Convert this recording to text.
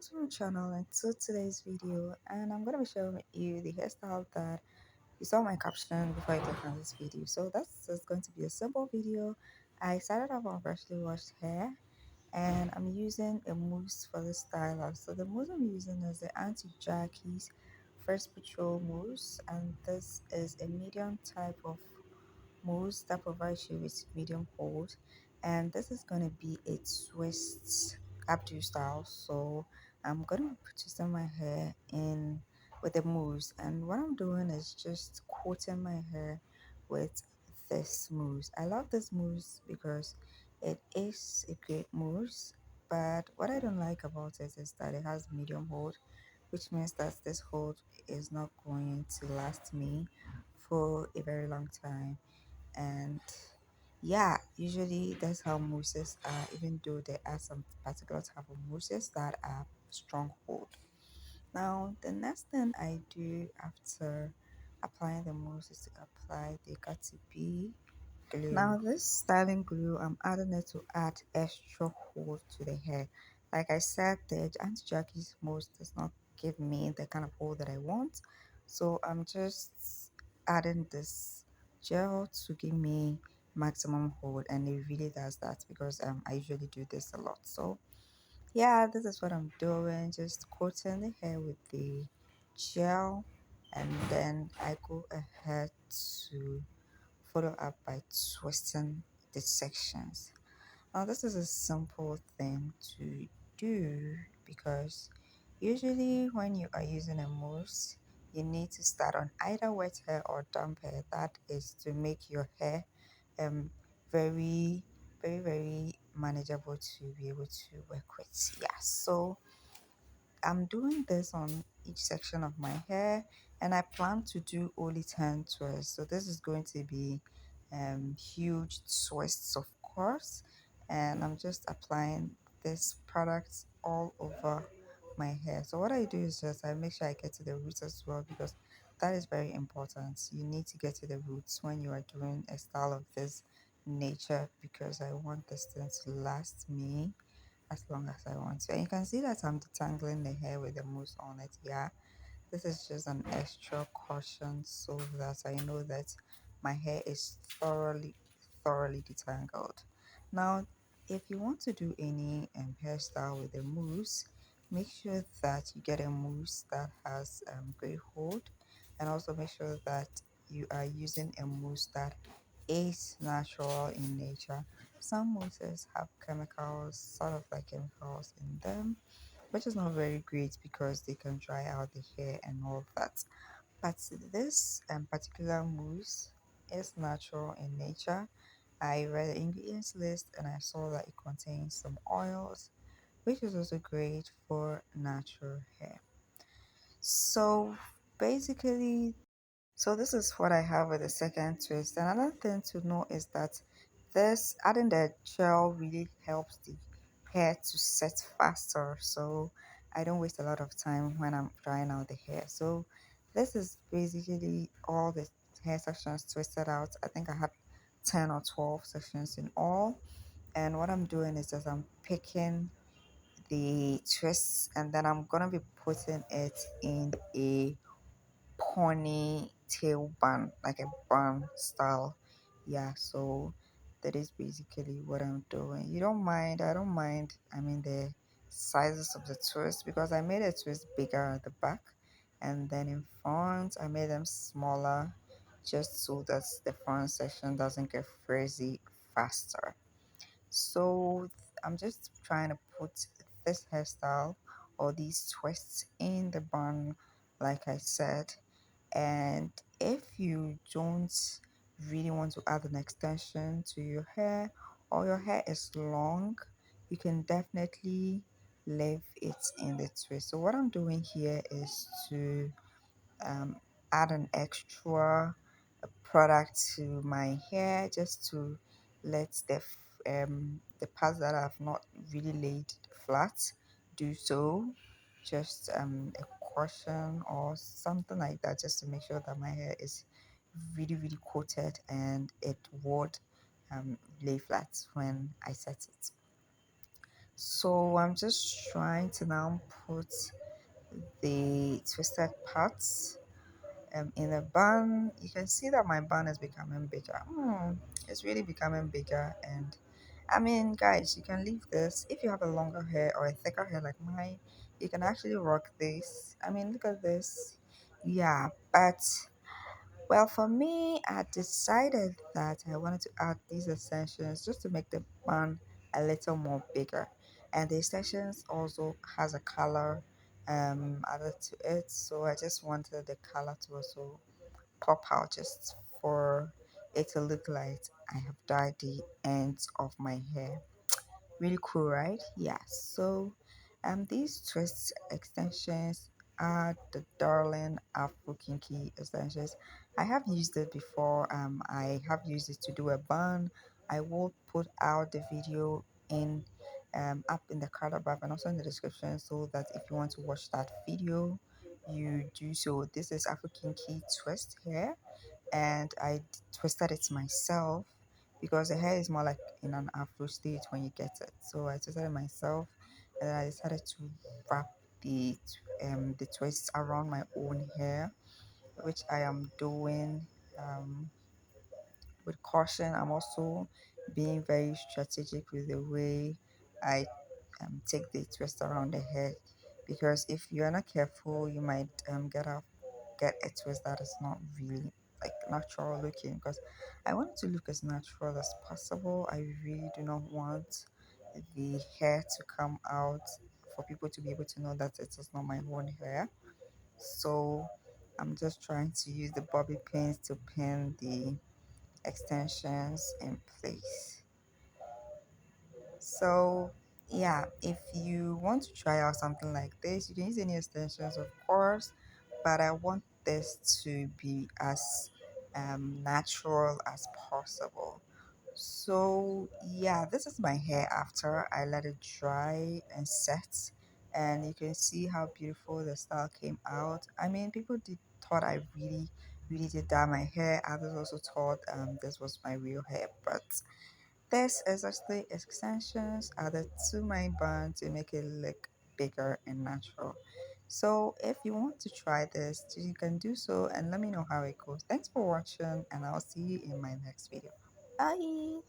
welcome to my channel and to today's video, and I'm going to be showing you the hairstyle that you saw my caption before you clicked on this video. So that's just going to be a simple video. I started off on freshly washed hair, and I'm using a mousse for the styler. So the mousse I'm using is the anti-Jackie's First Patrol mousse, and this is a medium type of mousse that provides you with medium hold, and this is going to be a twist updo style. So I'm going to be twisting my hair in with the mousse, and what I'm doing is just coating my hair with this mousse. I love this mousse because it is a great mousse, but what I don't like about it is that it has medium hold, which means that this hold is not going to last me for a very long time. And yeah, usually that's how mousses are, even though there are some particular type of mousses that are stronghold. Now the next thing I do after applying the mousse is to apply the got to be glue. Now this styling glue, I'm adding it to add extra hold to the hair. Like I said, the anti-Jackie's mousse does not give me the kind of hold that I want, so I'm just adding this gel to give me maximum hold, and it really does that because I usually do this a lot. So yeah, this is what I'm doing, just coating the hair with the gel, and then I go ahead to follow up by twisting the sections. Now, this is a simple thing to do because usually when you are using a mousse, you need to start on either wet hair or damp hair. That is to make your hair um very, very manageable to be able to work with. Yeah, so I'm doing this on each section of my hair, and I plan to do only 10 twists. So this is going to be huge twists, of course, and I'm just applying this product all over my hair. So what I do is just I make sure I get to the roots as well, because that is very important. You need to get to the roots when you are doing a style of this nature, because I want this thing to last me as long as I want to. And you can see that I'm detangling the hair with the mousse on it. Yeah, this is just an extra caution so that I know that my hair is thoroughly detangled. Now, if you want to do any hairstyle with a mousse, make sure that you get a mousse that has great hold, and also make sure that you are using a mousse that is natural in nature. Some mousses have chemicals, sort of like chemicals in them, which is not very great because they can dry out the hair and all of that. But this particular mousse is natural in nature. I read the ingredients list and I saw that it contains some oils, which is also great for natural hair. So basically, so this is what I have with the second twist. Another thing to know is that this adding the gel really helps the hair to set faster. So I don't waste a lot of time when I'm drying out the hair. So this is basically all the hair sections twisted out. I think I had 10 or 12 sections in all. And what I'm doing is just I'm picking the twists, and then I'm gonna be putting it in a ponytail bun, like a bun style. Yeah, so that is basically what I'm doing. You don't mind, I don't mind. I mean, the sizes of the twist, because I made a twist bigger at the back, and then in front, I made them smaller just so that the front section doesn't get frizzy faster. So I'm just trying to put this hairstyle or these twists in the bun, like I said. And if you don't really want to add an extension to your hair, or your hair is long, you can definitely leave it in the twist. So what I'm doing here is to um, add an extra product to my hair, just to let the parts that have not really laid flat do so. Just a caution or something like that, just to make sure that my hair is really coated and it would lay flat when I set it. So I'm just trying to now put the twisted parts in a bun. You can see that my bun is becoming bigger. It's really becoming bigger. And I mean, guys, you can leave this if you have a longer hair or a thicker hair like mine. You can actually rock this. I mean, look at this. Yeah, but well, for me, I decided that I wanted to add these extensions just to make the bun a little more bigger. And the extensions also has a color added to it, so I just wanted the color to also pop out just for it to look like I have dyed the ends of my hair. Really cool, right? Yeah. So these twist extensions are the darling Afro Kinky extensions. I have used it before. I have used it to do a bun. I will put out the video in up in the card above and also in the description, so that if you want to watch that video, you do so. This is Afro Kinky twist hair, and I twisted it myself because the hair is more like in an afro state when you get it. So I twisted it myself, and I decided to wrap the twists around my own hair, which I am doing with caution. I'm also being very strategic with the way I take the twist around the head, because if you're not careful, you might get a twist that is not really like natural looking. Because I want it to look as natural as possible. I really do not want the hair to come out for people to be able to know that it is not my own hair. So I'm just trying to use the bobby pins to pin the extensions in place. So yeah, if you want to try out something like this, you can use any extensions, of course, but I want this to be as natural as possible. So yeah, this is my hair after I let it dry and set, and you can see how beautiful the style came out. I mean, people did thought I really did dye my hair. Others also thought this was my real hair, but this is actually extensions added to my bun to make it look bigger and natural. So if you want to try this, you can do so and let me know how it goes. Thanks for watching, and I'll see you in my next video. Bye.